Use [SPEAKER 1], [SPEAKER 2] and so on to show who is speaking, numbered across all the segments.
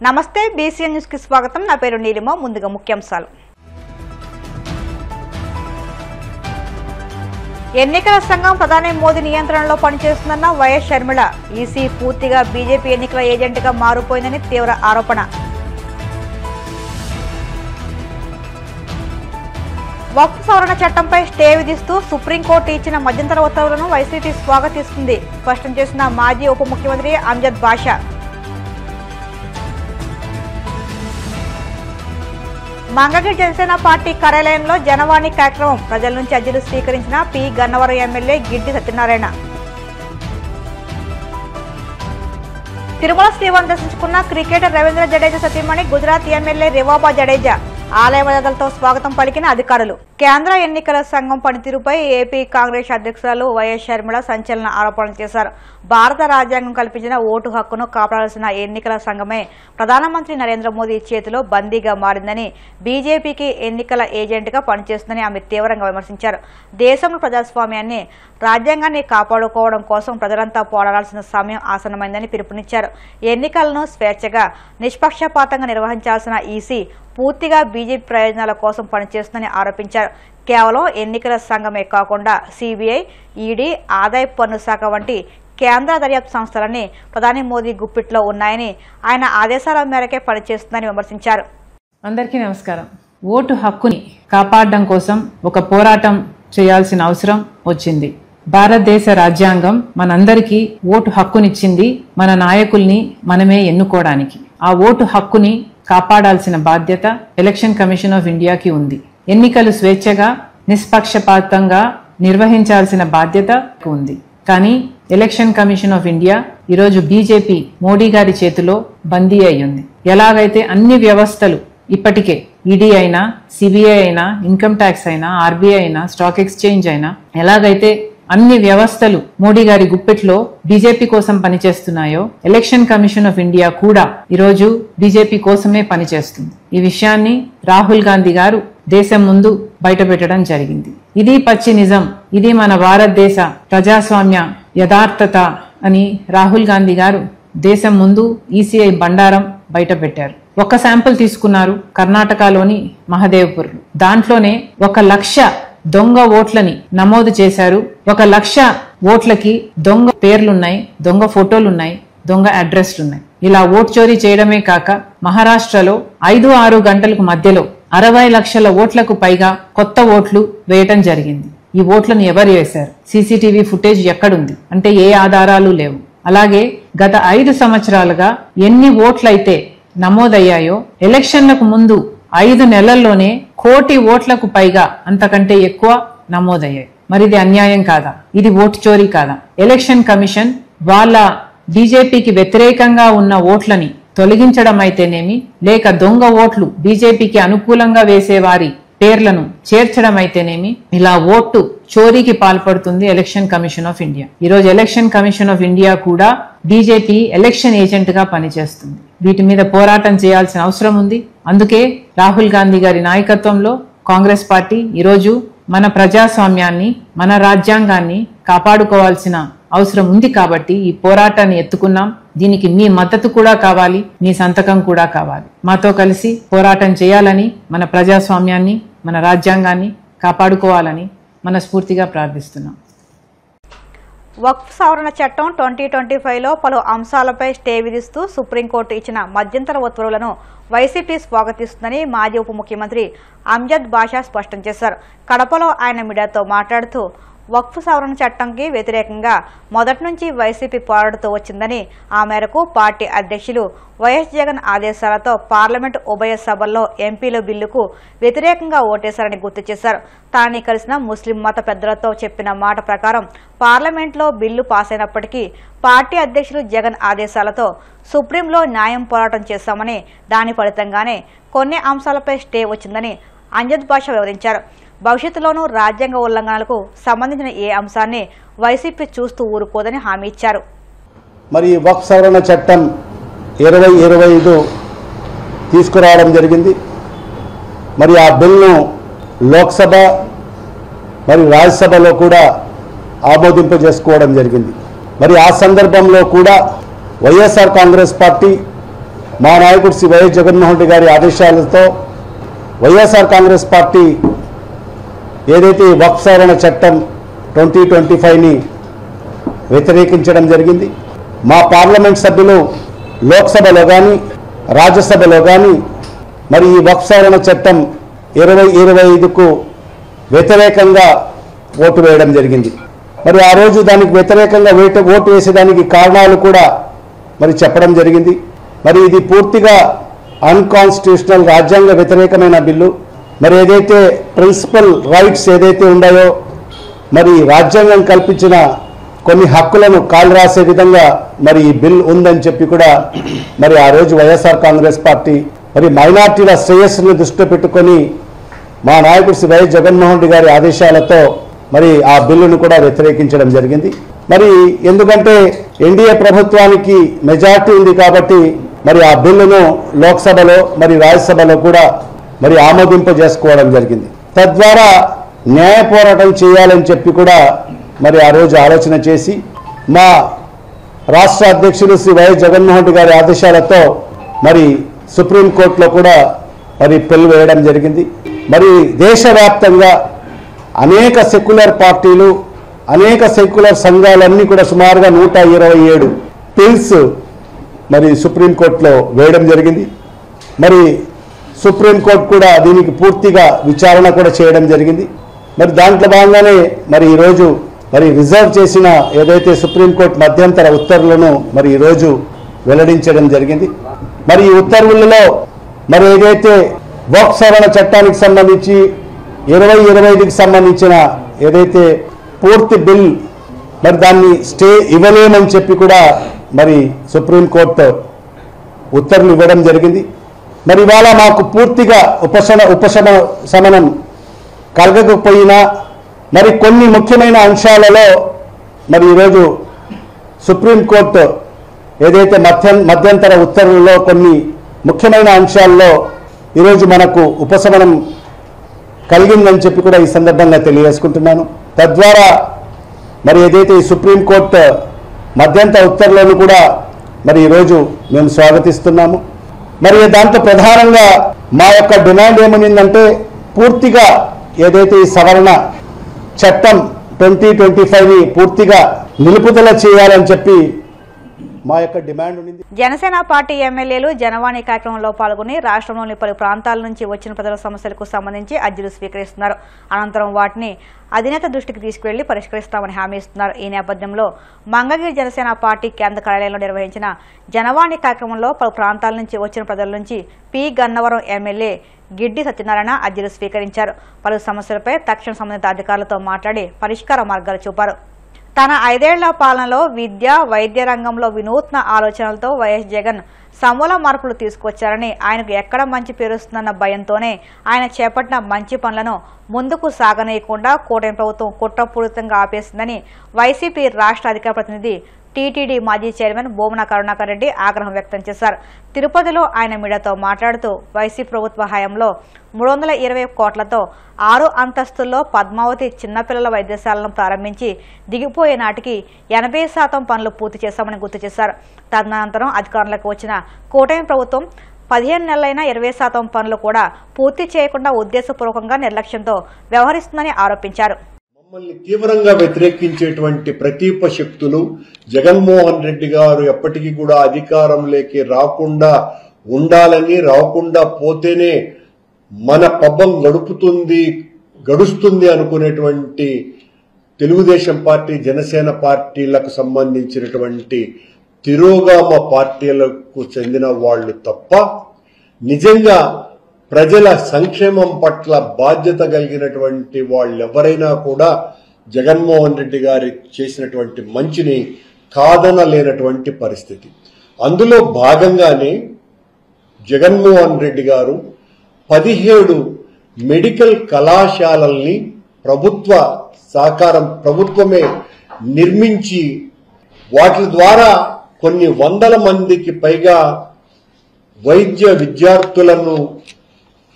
[SPEAKER 1] నమస్తే BCN news కి స్వాగతం. నా పేరు నీలిమ. ముందుగా ముఖ్యాంశాలు. ఎన్నికల సంఘం ప్రధాని మోదీ నియంత్రణలో పనిచేస్తుందన్న వైఎస్ షర్మిల. ఈసీ పూర్తిగా బీజేపీ ఎన్నికల ఏజెంట్గా మారిపోయిందని తీవ్ర ఆరోపణ. వక్ఫ్ సవరణ చట్టంపై స్టే విధిస్తూ సుప్రీంకోర్టు ఇచ్చిన మధ్యంతర ఉత్తర్వులను వైసీపీ స్వాగతిస్తుంది స్పష్టం చేసిన మాజీ ఉప ముఖ్యమంత్రి అంజద్ బాషా. మంగళగిరి జనసేన పార్టీ కార్యాలయంలో జనవాణి కార్యక్రమం. ప్రజల నుంచి అర్జీలు స్వీకరించిన పి గన్నవరం ఎమ్మెల్యే గిడ్డి సత్యనారాయణ. తిరుమల శ్రీవారిని దర్శించుకున్న క్రికెటర్ రవీంద్ర జడేజా సతీమణి గుజరాత్ ఎమ్మెల్యే రివాబా జడేజా. ఆలయ మర్యాదలతో స్వాగతం పలికిన అధికారులు. కేంద్ర ఎన్నికల సంఘం పనితీరుపై ఏపీ కాంగ్రెస్ అధ్యక్షురాలు వైఎస్ షర్మిల సంచలన ఆరోపణలు చేశారు. భారత రాజ్యాంగం కల్పించిన ఓటు హక్కును కాపాడాల్సిన ఎన్నికల సంఘమే ప్రధానమంత్రి నరేంద్ర మోదీ చేతిలో బందీగా మారిందని, బీజేపీకి ఎన్నికల ఏజెంట్గా పనిచేస్తుందని ఆమె తీవ్రంగా విమర్శించారు. దేశంలో ప్రజాస్వామ్యాన్ని, రాజ్యాంగాన్ని కాపాడుకోవడం కోసం ప్రజలంతా పోరాడాల్సిన సమయం ఆసన్నమైందని పిలుపునిచ్చారు. ఎన్నికలను స్వేచ్ఛగా, నిష్పక్షపాతంగా నిర్వహించాల్సిన ఈసీ పూర్తిగా బీజేపీ ప్రయోజనాల కోసం పనిచేస్తుందని ఆరోపించారు. కేవలం ఎన్నికల సంఘమే కాకుండా సిబిఐ, ఈడీ, ఆదాయపు పన్ను శాఖ వంటి కేంద్ర దర్యాప్తు సంస్థలన్నీ ప్రధాని మోదీ గుప్పిట్లో ఉన్నాయని, ఆయన ఆదేశాల మేరకే పనిచేస్తుందని విమర్శించారు.
[SPEAKER 2] అందరికీ నమస్కారం. ఓటు హక్కుని కాపాడడం కోసం ఒక పోరాటం చేయాల్సిన అవసరం వచ్చింది. భారతదేశ రాజ్యాంగం మనందరికీ ఓటు హక్కునిచ్చింది, మన నాయకుల్ని మనమే ఎన్నుకోవడానికి. ఆ ఓటు హక్కుని కాపాడాల్సిన బాధ్యత ఎలక్షన్ కమిషన్ ఆఫ్ ఇండియాకి ఉంది. ఎన్నికలు స్వేచ్ఛగా, నిష్పక్షపాతంగా నిర్వహించాల్సిన బాధ్యత ఉంది. కానీ ఎలక్షన్ కమిషన్ ఆఫ్ ఇండియా ఈరోజు బీజేపీ మోడీ గారి చేతిలో బందీ అయ్యింది. ఎలాగైతే అన్ని వ్యవస్థలు ఇప్పటికే ఈడీ అయినా, సిబిఐ అయినా, ఇన్కమ్ ట్యాక్స్ అయినా, ఆర్బీఐ అయినా, స్టాక్ ఎక్స్చేంజ్ అయినా, ఎలాగైతే అన్ని వ్యవస్థలు మోడీ గారి గుప్పెట్లో బీజేపీ కోసం పనిచేస్తున్నాయో, ఎలక్షన్ కమిషన్ ఆఫ్ ఇండియా కూడా ఈరోజు బీజేపీ కోసమే పనిచేస్తుంది. ఈ విషయాన్ని రాహుల్ గాంధీ గారు దేశం ముందు బయటపెట్టడం జరిగింది. ఇది పచ్చి నిజం, ఇది మన భారతదేశ ప్రజాస్వామ్య యథార్థత అని రాహుల్ గాంధీ గారు దేశం ముందు ఈసీఐ బండారం బయట పెట్టారు. ఒక శాంపుల్ తీసుకున్నారు కర్ణాటకలోని మహదేవ్పూర్. దాంట్లోనే 1,00,000 దొంగ ఓట్లని నమోదు చేశారు. 1,00,000 ఓట్లకి దొంగ పేర్లున్నాయి, దొంగ ఫోటోలున్నాయి, దొంగ అడ్రస్లున్నాయి. ఇలా ఓట్ చోరీ చేయడమే కాక మహారాష్ట్రలో 5-6 గంటలకు మధ్యలో 60 లక్షల ఓట్లకు పైగా కొత్త ఓట్లు వేయటం జరిగింది. ఈ ఓట్లను ఎవరు వేశారు? సీసీటీవీ ఫుటేజ్ ఎక్కడుంది అంటే ఏ ఆధారాలు లేవు. అలాగే గత 5 సంవత్సరాలుగా ఎన్ని ఓట్లయితే నమోదయ్యాయో, ఎలక్షన్లకు ముందు 5 నెలల్లోనే 1 కోటి ఓట్లకు పైగా అంతకంటే ఎక్కువ నమోదయ్యాయి. మరి ఇది అన్యాయం కాదా? ఇది ఓటు చోరీ కాదా? ఎలక్షన్ కమిషన్ వాళ్ళ బీజేపీకి వ్యతిరేకంగా ఉన్న ఓట్లని తొలగించడం అయితేనేమి, లేక దొంగ ఓట్లు బీజేపీకి అనుకూలంగా వేసే వారి పేర్లను చేర్చడం అయితేనేమి, ఇలా ఓటు చోరీకి పాల్పడుతుంది ఎలక్షన్ కమిషన్ ఆఫ్ ఇండియా. ఈరోజు ఎలక్షన్ కమిషన్ ఆఫ్ ఇండియా కూడా బీజేపీ ఎలక్షన్ ఏజెంట్ గా పనిచేస్తుంది. వీటి మీద పోరాటం చేయాల్సిన అవసరం ఉంది. అందుకే రాహుల్ గాంధీ గారి నాయకత్వంలో కాంగ్రెస్ పార్టీ ఈరోజు మన ప్రజాస్వామ్యాన్ని, మన రాజ్యాంగాన్ని కాపాడుకోవాల్సిన అవసరం ఉంది. కాబట్టి ఈ పోరాటాన్ని ఎత్తుకున్నాం. దీనికి మీ మద్దతు కూడా కావాలి, మీ సంతకం కూడా కావాలి. మాతో కలిసి పోరాటం చేయాలని, మన ప్రజాస్వామ్యాన్ని, మన రాజ్యాంగాన్ని కాపాడుకోవాలని మనస్ఫూర్తిగా ప్రార్థిస్తున్నాం.
[SPEAKER 1] వక్ఫ్ సవరణ చట్టం 2025లో పలు అంశాలపై స్టే విధిస్తూ సుప్రీంకోర్టు ఇచ్చిన మధ్యంతర ఉత్తర్వులను వైసీపీ స్వాగతిస్తుందని మాజీ ఉప ముఖ్యమంత్రి అంజద్ బాషా స్పష్టం చేశారు. కడపలో ఆయన మీడియాతో మాట్లాడుతూ, వక్ఫ్ సవరణ చట్టంకి వ్యతిరేకంగా మొదటి నుంచి వైసీపీ పోరాడుతూ వచ్చిందని, ఆ మేరకు పార్టీ అధ్యక్షులు వైఎస్ జగన్ ఆదేశాలతో పార్లమెంటు ఉభయ సభల్లో ఎంపీల బిల్లుకు వ్యతిరేకంగా ఓటేశారని గుర్తు చేశారు. తాను కలిసిన ముస్లిం మత పెద్దలతో చెప్పిన మాట ప్రకారం పార్లమెంట్లో బిల్లు పాస్ అయినప్పటికీ పార్టీ అధ్యక్షులు జగన్ ఆదేశాలతో సుప్రీంలో న్యాయం పోరాటం చేశామని, దాని ఫలితంగానే కొన్ని అంశాలపై స్టే వచ్చిందని అంజద్ బాషా వివరించారు. భవిష్యత్తులోనూ రాజ్యాంగ ఉల్లంఘనలకు సంబంధించిన ఏ అంశాన్ని వైసీపీ చూస్తూ ఊరుకోదని హామీ ఇచ్చారు.
[SPEAKER 3] మరి వక్ఫ్ సవరణ చట్టం 2025 తీసుకురావడం జరిగింది. మరి ఆ బిల్లును లోక్సభ మరి రాజ్యసభలో కూడా ఆమోదింపజేసుకోవడం జరిగింది. మరి ఆ సందర్భంలో కూడా వైఎస్ఆర్ కాంగ్రెస్ పార్టీ మా నాయకుడు శ్రీ వైఎస్ జగన్మోహన్ రెడ్డి గారి ఆదేశాలతో వైఎస్ఆర్ కాంగ్రెస్ పార్టీ ఏదైతే వక్ఫ్ సవరణ చట్టం 2025ని వ్యతిరేకించడం జరిగింది. మా పార్లమెంట్ సభ్యులు లోక్సభలో కానీ రాజ్యసభలో కానీ మరి ఈ వక్ఫ్ సవరణ చట్టం 2025కు వ్యతిరేకంగా ఓటు వేయడం జరిగింది. మరి ఆ రోజు దానికి వ్యతిరేకంగా ఓటు వేసేదానికి కారణాలు కూడా మరి చెప్పడం జరిగింది. మరి ఇది పూర్తిగా అన్కాన్స్టిట్యూషనల్, రాజ్యాంగ వ్యతిరేకమైన బిల్లు. మరి ఏదైతే ప్రిన్సిపల్ రైట్స్ ఏదైతే ఉన్నాయో, మరి రాజ్యాంగం కల్పించిన కొన్ని హక్కులను కాలు రాసే విధంగా మరి ఈ బిల్ ఉందని చెప్పి కూడా మరి ఆ రోజు వైఎస్ఆర్ కాంగ్రెస్ పార్టీ మరి మైనార్టీల శ్రేయస్సును దృష్టిలో పెట్టుకొని మా నాయకుడు శ్రీ వైఎస్ జగన్మోహన్ రెడ్డి గారి ఆదేశాలతో మరి ఆ బిల్లును కూడా వ్యతిరేకించడం జరిగింది. మరి ఎందుకంటే ఎన్డీఏ ప్రభుత్వానికి మెజార్టీ ఉంది కాబట్టి మరి ఆ బిల్లును లోక్సభలో మరి రాజ్యసభలో కూడా మరి ఆమోదింపజేసుకోవడం జరిగింది. తద్వారా న్యాయ పోరాటం చేయాలని చెప్పి కూడా మరి ఆ రోజు ఆలోచన చేసి మా రాష్ట్ర అధ్యక్షులు శ్రీ వైఎస్ జగన్మోహన్ రెడ్డి గారి ఆదేశాలతో మరి సుప్రీంకోర్టులో కూడా మరి పిల్లు వేయడం జరిగింది. మరి దేశవ్యాప్తంగా అనేక సెక్యులర్ పార్టీలు, అనేక సెక్యులర్ సంఘాలన్నీ కూడా సుమారుగా 127 పిల్స్ మరి సుప్రీంకోర్టులో వేయడం జరిగింది. మరి సుప్రీంకోర్టు కూడా దీనికి పూర్తిగా విచారణ కూడా చేయడం జరిగింది. మరి దాంట్లో భాగంగానే మరి ఈరోజు మరి రిజర్వ్ చేసిన ఏదైతే సుప్రీంకోర్టు మధ్యంతర ఉత్తర్వులను మరి ఈరోజు వెల్లడించడం జరిగింది. మరి ఈ ఉత్తర్వులలో మరి ఏదైతే వక్ఫ్ సవరణ చట్టానికి సంబంధించి 2025కి సంబంధించిన ఏదైతే పూర్తి బిల్ మరి దాన్ని స్టే ఇవ్వలేమని చెప్పి కూడా మరి సుప్రీంకోర్టు ఉత్తర్వులు ఇవ్వడం జరిగింది. మరి ఇవాళ మాకు పూర్తిగా ఉపశమనం కలగకపోయినా మరి కొన్ని ముఖ్యమైన అంశాలలో మరి ఈరోజు సుప్రీంకోర్టు ఏదైతే మధ్యంతర ఉత్తర్వుల్లో కొన్ని ముఖ్యమైన అంశాల్లో ఈరోజు మనకు ఉపశమనం కలిగిందని చెప్పి కూడా ఈ సందర్భంగా తెలియజేసుకుంటున్నాను. తద్వారా మరి ఏదైతే ఈ సుప్రీంకోర్టు మధ్యంతర ఉత్తర్వులను కూడా మరి ఈరోజు మేము స్వాగతిస్తున్నాము. మరి దాంతో ప్రధానంగా మా యొక్క డిమాండ్ ఏమనిందంటే పూర్తిగా ఏదైతే ఈ సవరణ చట్టం 2025ని పూర్తిగా నిలుపుదల చేయాలని చెప్పి మా యొక్క డిమాండ్ ఉంది.
[SPEAKER 1] జనసేన పార్టీ ఎమ్మెల్యేలు జనవాణి కార్యక్రమంలో పాల్గొని రాష్ట్రంలోని పలు ప్రాంతాల నుంచి వచ్చిన ప్రజల సమస్యలకు సంబంధించి అర్జీలు స్వీకరిస్తున్నారు. అనంతరం వాటిని అధినేత దృష్టికి తీసుకువెళ్లి పరిష్కరిస్తామని హామీ ఇస్తున్నారు. ఈ నేపథ్యంలో మంగళగిరి జనసేన పార్టీ కేంద్ర కార్యాలయంలో నిర్వహించిన జనవాణి కార్యక్రమంలో పలు ప్రాంతాల నుంచి వచ్చిన ప్రజల నుంచి పి గన్నవరం ఎమ్మెల్యే గిడ్డి సత్యనారాయణ అర్జీలు స్వీకరించారు. పలు సమస్యలపై తక్షణ సంబంధిత అధికారులతో మాట్లాడి పరిష్కార మార్గాలు చూపారు. తన 5 ఏళ్ల పాలనలో విద్య, వైద్య రంగంలో వినూత్న ఆలోచనలతో వైఎస్ జగన్ సమూల మార్పులు తీసుకొచ్చారని, ఆయనకు ఎక్కడ మంచి పేరుస్తుందన్న భయంతోనే ఆయన చేపట్టిన మంచి పనులను ముందుకు సాగనీయకుండా కూటమి ప్రభుత్వం కుట్రపూరితంగా ఆపేసిందని వైసీపీ రాష్ట్ర అధికార ప్రతినిధి టీటీడీ మాజీ చైర్మన్ భూమన కరుణాకర్ రెడ్డి ఆగ్రహం వ్యక్తం చేశారు. తిరుపతిలో ఆయన మీడియాతో మాట్లాడుతూ వైసీపీ ప్రభుత్వ హయాంలో 320 కోట్లతో 6 అంతస్తుల్లో పద్మావతి చిన్నపిల్లల వైద్యశాలను ప్రారంభించి దిగిపోయే నాటికి 80% పనులు పూర్తి చేశామని గుర్తు చేశారు. తదనంతరం అధికారంలోకి వచ్చిన కూటమి ప్రభుత్వం 15 నెలలైన 20% పనులు కూడా పూర్తి చేయకుండా ఉద్దేశపూర్వకంగా నిర్లక్ష్యంతో వ్యవహరిస్తుందని ఆరోపించారు.
[SPEAKER 4] మమ్మల్ని తీవ్రంగా వ్యతిరేకించేటువంటి ప్రతిప శక్తులు జగన్మోహన్ రెడ్డి గారు ఎప్పటికీ కూడా అధికారంలోకి రాకుండా ఉండాలని, రాకుండా పోతేనే మన పబ్బం గడుస్తుంది అనుకునేటువంటి తెలుగుదేశం పార్టీ, జనసేన పార్టీలకు సంబంధించినటువంటి తిరోగామ పార్టీలకు చెందిన వాళ్ళు తప్ప నిజంగా ప్రజల సంక్షేమం పట్ల బాధ్యత కలిగినటువంటి వాళ్ళెవరైనా కూడా జగన్మోహన్ రెడ్డి గారి చేసినటువంటి మంచిని కాదనలేనటువంటి పరిస్థితి. అందులో భాగంగానే జగన్మోహన్ రెడ్డి గారు 17 మెడికల్ కళాశాలల్ని ప్రభుత్వమే నిర్మించి వాటి ద్వారా కొన్ని వందల మందికి పైగా వైద్య విద్యార్థులను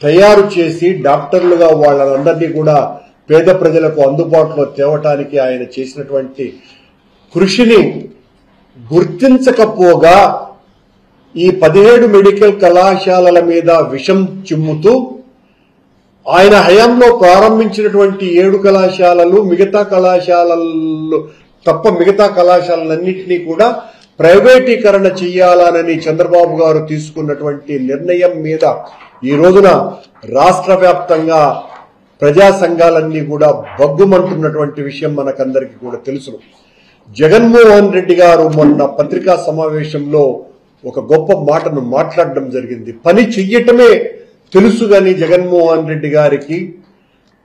[SPEAKER 4] తయారు చేసి డాక్టర్లుగా వాళ్ళందరినీ కూడా పేద ప్రజలకు అందుబాటులో తేవటానికి ఆయన చేసినటువంటి కృషిని గుర్తించకపోగా ఈ 17 మెడికల్ కళాశాలల మీద విషం చిమ్ముతూ ఆయన హయాంలో ప్రారంభించినటువంటి 7 కళాశాలలు మిగతా కళాశాలలు తప్ప మిగతా కళాశాలలన్నింటినీ కూడా ప్రైవేటీకరణ చేయాలనని చంద్రబాబు గారు తీసుకున్నటువంటి నిర్ణయం మీద ఈ రోజున రాష్ట్ర వ్యాప్తంగా ప్రజా సంఘాలన్నీ కూడా బగ్గుమంటున్నటువంటి విషయం మనకందరికీ కూడా తెలుసు. జగన్మోహన్ రెడ్డి గారు మొన్న పత్రికా సమావేశంలో ఒక గొప్ప మాటను మాట్లాడడం జరిగింది. పని చెయ్యటమే తెలుసు గాని జగన్మోహన్ రెడ్డి గారికి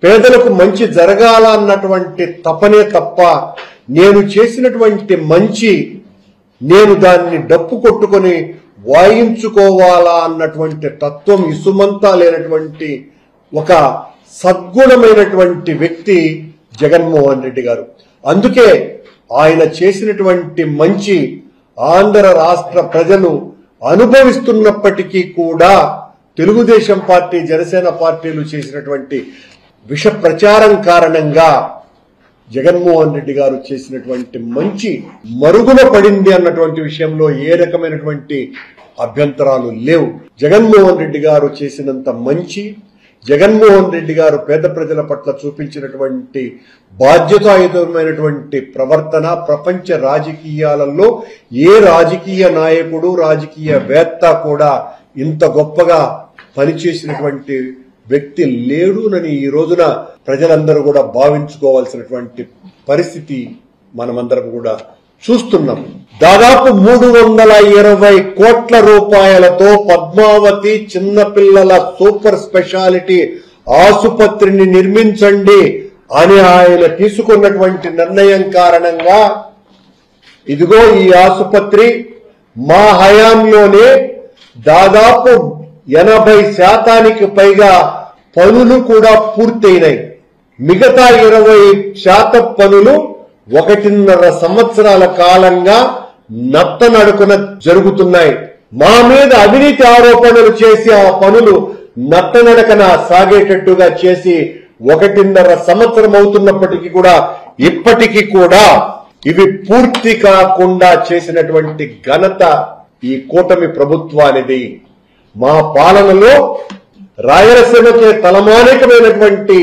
[SPEAKER 4] పేదలకు మంచి జరగాలన్నటువంటి తపనే తప్ప నేను చేసినటువంటి మంచి నేను దాన్ని డప్పు కొట్టుకొని వాయించుకోవాలా అన్నటువంటి తత్వం ఇసుమంతా లేనటువంటి ఒక సద్గుణమైనటువంటి వ్యక్తి జగన్మోహన్ రెడ్డి గారు. అందుకే ఆయన చేసినటువంటి మంచి ఆంధ్ర రాష్ట్ర ప్రజలు అనుభవిస్తున్నప్పటికీ కూడా తెలుగుదేశం పార్టీ జనసేన పార్టీలు చేసినటువంటి విష ప్రచారం కారణంగా జగన్మోహన్ రెడ్డి గారు చేసినటువంటి మంచి మరుగున పడింది అన్నటువంటి విషయంలో ఏ రకమైనటువంటి అభ్యంతరాలు లేవు. జగన్మోహన్ రెడ్డి గారు చేసినంత మంచి, జగన్మోహన్ రెడ్డి గారు పేద ప్రజల పట్ల చూపించినటువంటి బాధ్యతాయుతమైనటువంటి ప్రవర్తన ప్రపంచ రాజకీయాలలో ఏ రాజకీయ నాయకుడు రాజకీయవేత్త కూడా ఇంత గొప్పగా పనిచేసినటువంటి వ్యక్తి లేడునని ఈ రోజున ప్రజలందరూ కూడా భావించుకోవాల్సినటువంటి పరిస్థితి మనమందరం కూడా చూస్తున్నాం. దాదాపు 320 కోట్ల రూపాయలతో పద్మావతి చిన్నపిల్లల సూపర్ స్పెషాలిటీ ఆసుపత్రిని నిర్మించండి అని ఆయన తీసుకున్నటువంటి నిర్ణయం కారణంగా ఇదిగో ఈ ఆసుపత్రి మా హయాంలోనే దాదాపు 80% పైగా పనులు కూడా పూర్తయినాయి. మిగతా 20% పనులు 1.5 సంవత్సరాల కాలంగా నత్తనడుకున జరుగుతున్నాయి. మా మీద అవినీతి ఆరోపణలు చేసి ఆ పనులు నత్తనడకన సాగేటట్టుగా చేసి 1.5 సంవత్సరం అవుతున్నప్పటికీ కూడా ఇప్పటికీ కూడా ఇవి పూర్తి కాకుండా చేసినటువంటి ఘనత ఈ కూటమి ప్రభుత్వానిది. మా పాలనలో రాయలసీమకే తలమానికమైనటువంటి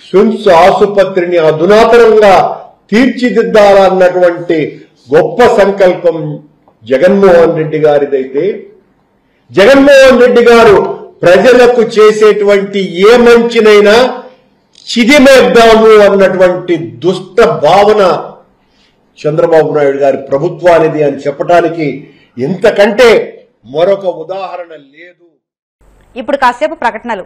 [SPEAKER 4] స్విమ్స్ ఆసుపత్రిని అధునాతనంగా తీర్చిదిద్దాలన్నటువంటి గొప్ప సంకల్పం జగన్మోహన్ రెడ్డి గారిదైతే జగన్మోహన్ రెడ్డి గారు ప్రజలకు చేసేటువంటి ఏ మంచినైనా చిదిమేద్దాము అన్నటువంటి దుష్ట భావన చంద్రబాబు నాయుడు గారి ప్రభుత్వానిది అని చెప్పడానికి ఇంతకంటే మరొక ఉదాహరణ లేదు.
[SPEAKER 1] ఇప్పుడు కాసేపు ప్రకటనలు.